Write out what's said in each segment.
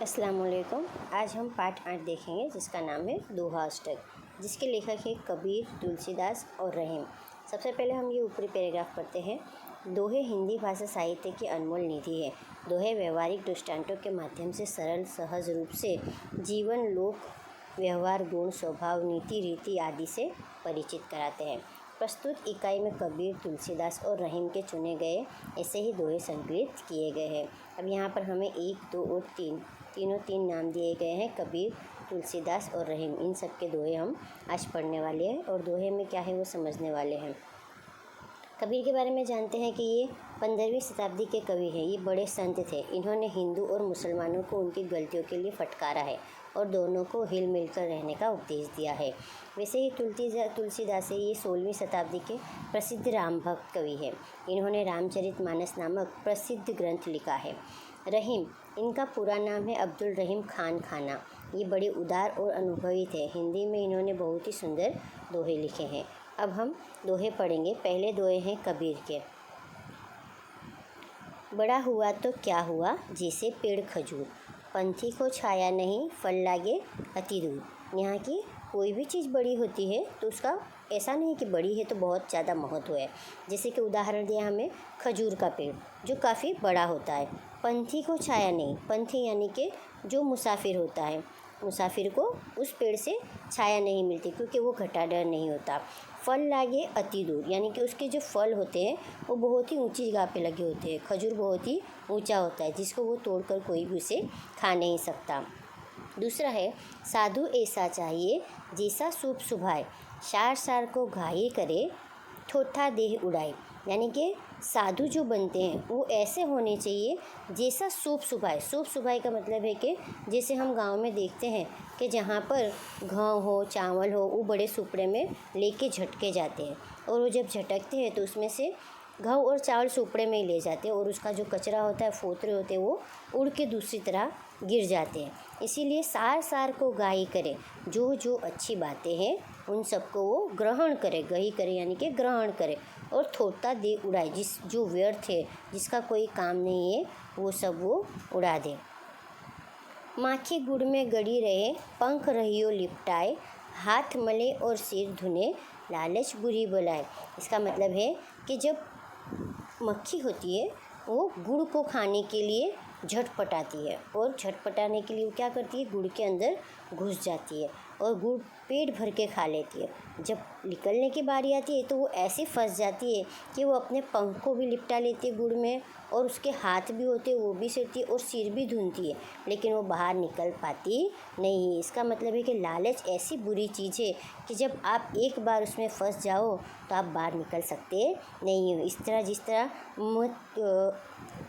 अस्सलाम वालेकुम। आज हम पाठ 8 देखेंगे जिसका नाम है दोहा अष्टक, जिसके लेखक हैं कबीर, तुलसीदास और रहीम। सबसे पहले हम ये ऊपरी पैराग्राफ पढ़ते हैं। दोहे हिंदी भाषा साहित्य की अनमोल निधि है। दोहे व्यवहारिक दृष्टांतों के माध्यम से सरल सहज रूप से जीवन, लोक व्यवहार, गुण, स्वभाव, नीति, रीति आदि से परिचित कराते हैं। प्रस्तुत इकाई में कबीर, तुलसीदास और रहीम के चुने गए ऐसे ही दोहे संकलित किए गए हैं। अब यहाँ पर हमें 1, 2 और 3 नाम दिए गए हैं, कबीर, तुलसीदास और रहीम। इन सब के दोहे हम आज पढ़ने वाले हैं और दोहे में क्या है वो समझने वाले हैं। कबीर के बारे में जानते हैं कि ये 15वीं शताब्दी के कवि हैं। ये बड़े संत थे। इन्होंने हिंदू और मुसलमानों को उनकी गलतियों के लिए फटकारा है और दोनों को हिल मिलकर रहने का उपदेश दिया है। वैसे ही तुलसीदास ये 16वीं शताब्दी के प्रसिद्ध राम भक्त कवि हैं। इन्होंने रामचरितमानस नामक प्रसिद्ध ग्रंथ लिखा है। रहीम, इनका पूरा नाम है अब्दुल रहीम खान खाना। ये बड़े उदार और अनुभवी थे। हिंदी में इन्होंने बहुत ही सुंदर दोहे लिखे हैं। अब हम दोहे पढ़ेंगे। पहले दोहे हैं कबीर के। बड़ा हुआ तो क्या हुआ, जैसे पेड़ खजूर, पंथी को छाया नहीं, फल लागे अति दूर। यहाँ की कोई भी चीज़ बड़ी होती है तो उसका ऐसा नहीं कि बड़ी है तो बहुत ज़्यादा महत्व है। जैसे कि उदाहरण दिया हमें खजूर का पेड़ जो काफ़ी बड़ा होता है। पंथी को छाया नहीं, पंथी यानी कि जो मुसाफिर होता है, मुसाफिर को उस पेड़ से छाया नहीं मिलती क्योंकि वो घटाडर नहीं होता। फल लागे अति दूर, यानी कि उसके जो फल होते हैं वो बहुत ही ऊंची जगह पे लगे होते हैं। खजूर बहुत ही ऊंचा होता है जिसको वो तोड़कर कोई भी उसे खा नहीं सकता। दूसरा है साधु ऐसा चाहिए, जैसा सूप सुभाए, सार सार को घायल करे, ठोठा देह उड़ाए। यानी कि साधु जो बनते हैं वो ऐसे होने चाहिए जैसा सूप सुभाए। सूप सुभाए का मतलब है कि जैसे हम गांव में देखते हैं कि जहाँ पर गेहूं हो, चावल हो, वो बड़े सुपड़े में लेके झटके जाते हैं और वो जब झटकते हैं तो उसमें से गेहूं और चावल सुपड़े में ही ले जाते हैं और उसका जो कचरा होता है, फोतरे होते हैं, वो उड़ के दूसरी तरह गिर जाते हैं। इसीलिए सार सार को गाही करे, जो जो अच्छी बातें हैं उन सबको वो ग्रहण करे, गही करे यानी कि ग्रहण करे, और थोड़ा दे उड़ाए, जो व्यर्थ है, जिसका कोई काम नहीं है, वो सब वो उड़ा दे। माखी गुड़ में गड़ी रहे, पंख रहियो लिपटाए, हाथ मले और सिर धुने, लालच बुरी बुलाए। इसका मतलब है कि जब मक्खी होती है वो गुड़ को खाने के लिए झटपटाती है और झटपटाने के लिए वो क्या करती है, गुड़ के अंदर घुस जाती है और गुड़ पेट भर के खा लेती है। जब निकलने की बारी आती है तो वो ऐसे फंस जाती है कि वो अपने पंख को भी लिपटा लेती है गुड़ में और उसके हाथ भी होते हैं वो भी सिरती है और सिर भी धुनती है, लेकिन वो बाहर निकल पाती नहीं। इसका मतलब है कि लालच ऐसी बुरी चीज़ है कि जब आप एक बार उसमें फंस जाओ तो आप बाहर निकल सकते नहीं हो। इस तरह जिस तरह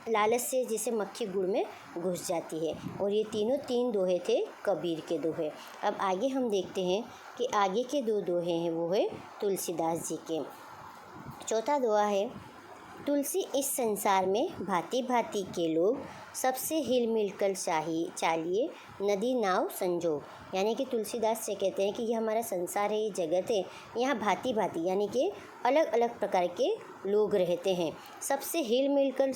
लालच से जैसे मक्खी गुड़ में घुस जाती है। और ये तीन दोहे थे कबीर के दोहे। अब आगे हम देखते हैं कि आगे के 2 दोहे हैं वो है तुलसीदास जी के। चौथा दोहा है, तुलसी इस संसार में भांति भांति के लोग, सबसे हिल मिल कर चालिए, नदी नाव संजोग। यानी कि तुलसीदास से कहते हैं कि ये हमारा संसार है, ये जगत है, यहाँ भांति भांति यानी कि अलग अलग प्रकार के लोग रहते हैं। सबसे हिल मिल कर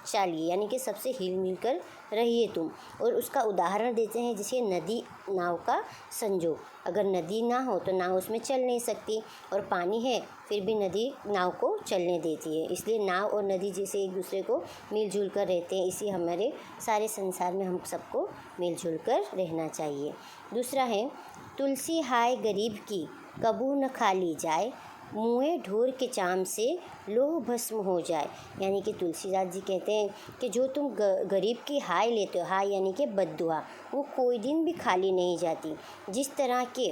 चालिए यानी कि सबसे हिल मिल कर रहिए तुम। और उसका उदाहरण देते हैं जैसे नदी नाव का संजोग। अगर नदी ना हो तो नाव उसमें चल नहीं सकती और पानी है फिर भी नदी नाव को चलने देती है। इसलिए नाव और नदी जैसे एक दूसरे को मिलजुल कर रहते हैं, इसी हमारे सारे संसार में हम सबको मिलजुल कर रहना चाहिए। दूसरा है, तुलसी हाय गरीब की, कबू न खाली जाए, मुँहे ढोर के चाम से लोह भस्म हो जाए। यानी कि तुलसीदास जी कहते हैं कि जो तुम गरीब की हाय लेते हो, हाय यानी कि बद्दुआ, वो कोई दिन भी खाली नहीं जाती। जिस तरह के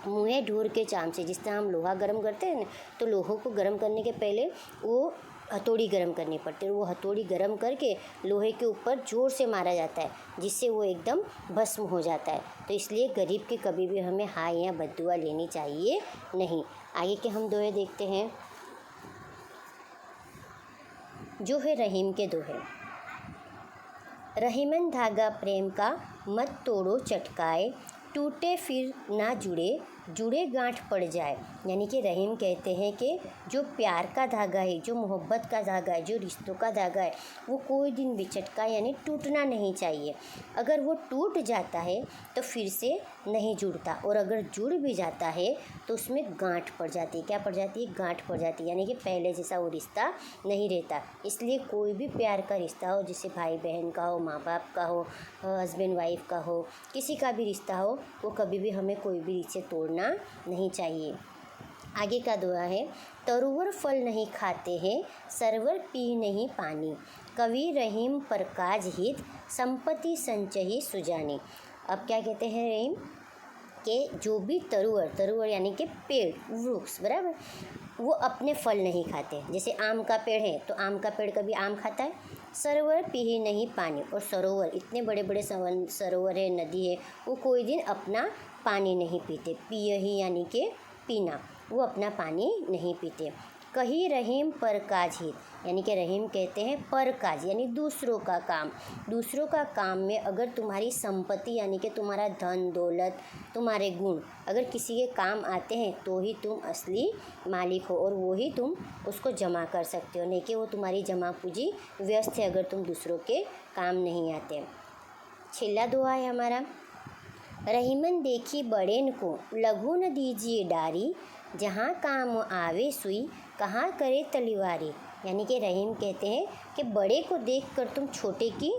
मुँहे ढोर के चाम से, जिस तरह हम लोहा गर्म करते हैं ना, तो लोहों को गर्म करने के पहले वो हथौड़ी गर्म करनी पड़ती है। वो हथौड़ी गर्म करके लोहे के ऊपर ज़ोर से मारा जाता है जिससे वो एकदम भस्म हो जाता है। तो इसलिए गरीब की कभी भी हमें हाय या बद्दुआ लेनी चाहिए नहीं। आगे के हम दोहे देखते हैं जो है रहीम के दोहे। रहीमन धागा प्रेम का, मत तोड़ो चटकाए, टूटे फिर ना जुड़े, जुड़े गांठ पड़ जाए, यानी कि रहीम कहते हैं कि जो प्यार का धागा है, जो मोहब्बत का धागा है, जो रिश्तों का धागा है, वो कोई दिन विछट का यानी टूटना नहीं चाहिए। अगर वो टूट जाता है तो फिर से नहीं जुड़ता, और अगर जुड़ भी जाता है तो उसमें गांठ पड़ जाती है। क्या पड़ जाती है? गांठ पड़ जाती है, यानी कि पहले जैसा वो रिश्ता नहीं रहता। इसलिए कोई भी प्यार का रिश्ता हो, जैसे भाई बहन का हो, माँ बाप का हो, हस्बैंड वाइफ का हो, किसी का भी रिश्ता हो, वो कभी भी हमें कोई भी रिश्ते तोड़ना नहीं चाहिए। आगे का दुआ है, तरुवर फल नहीं खाते हैं, सरवर पी नहीं पानी, कवि रहीम पर काज हित, संपत्ति संचही सुजानी। अब क्या कहते हैं रहीम कि जो भी तरुवर यानी कि पेड़, वृक्ष, बराबर, वो अपने फल नहीं खाते। जैसे आम का पेड़ है तो आम का पेड़ कभी आम खाता है। सरोवर पी ही नहीं पानी, और सरोवर, इतने बड़े बड़े सरोवर है, नदी है, वो कोई दिन अपना पानी नहीं पीते। पिय ही यानी कि पीना, वो अपना पानी नहीं पीते। कही रहीम पर काज हित, यानी कि रहीम कहते हैं पर काज यानी दूसरों का काम। दूसरों का काम में अगर तुम्हारी संपत्ति यानी कि तुम्हारा धन दौलत, तुम्हारे गुण अगर किसी के काम आते हैं तो ही तुम असली मालिक हो, और वो ही तुम उसको जमा कर सकते हो, नहीं कि वो तुम्हारी जमा पूंजी व्यस्त है अगर तुम दूसरों के काम नहीं आते। छेल्ला दुआ है हमारा, रहीमन देखी बड़ेन को, लघु न दीजिए डारी, जहाँ काम आवे सुई, कहाँ करे तलीवारी। यानी कि रहीम कहते हैं कि बड़े को देखकर तुम छोटे की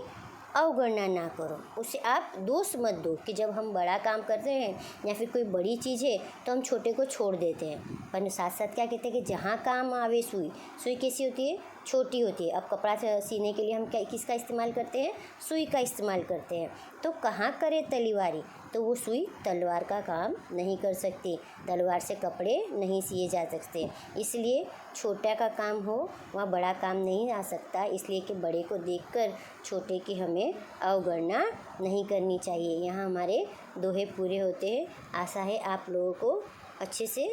अवगणना ना करो, उसे आप दोष मत दो कि जब हम बड़ा काम करते हैं या फिर कोई बड़ी चीज़ है तो हम छोटे को छोड़ देते हैं। पर साथ साथ क्या कहते हैं कि जहाँ काम आवे सुई, सुई कैसी होती है? छोटी होती है। अब कपड़ा सीने के लिए हम किसका इस्तेमाल करते हैं? सुई का इस्तेमाल करते हैं। तो कहाँ करे तलवारी, तो वो सुई तलवार का काम नहीं कर सकती, तलवार से कपड़े नहीं सिए जा सकते। इसलिए छोटा का काम हो वहाँ बड़ा काम नहीं आ सकता, इसलिए कि बड़े को देखकर छोटे की हमें अवगणना नहीं करनी चाहिए। यहाँ हमारे दोहे पूरे होते हैं। आशा है आप लोगों को अच्छे से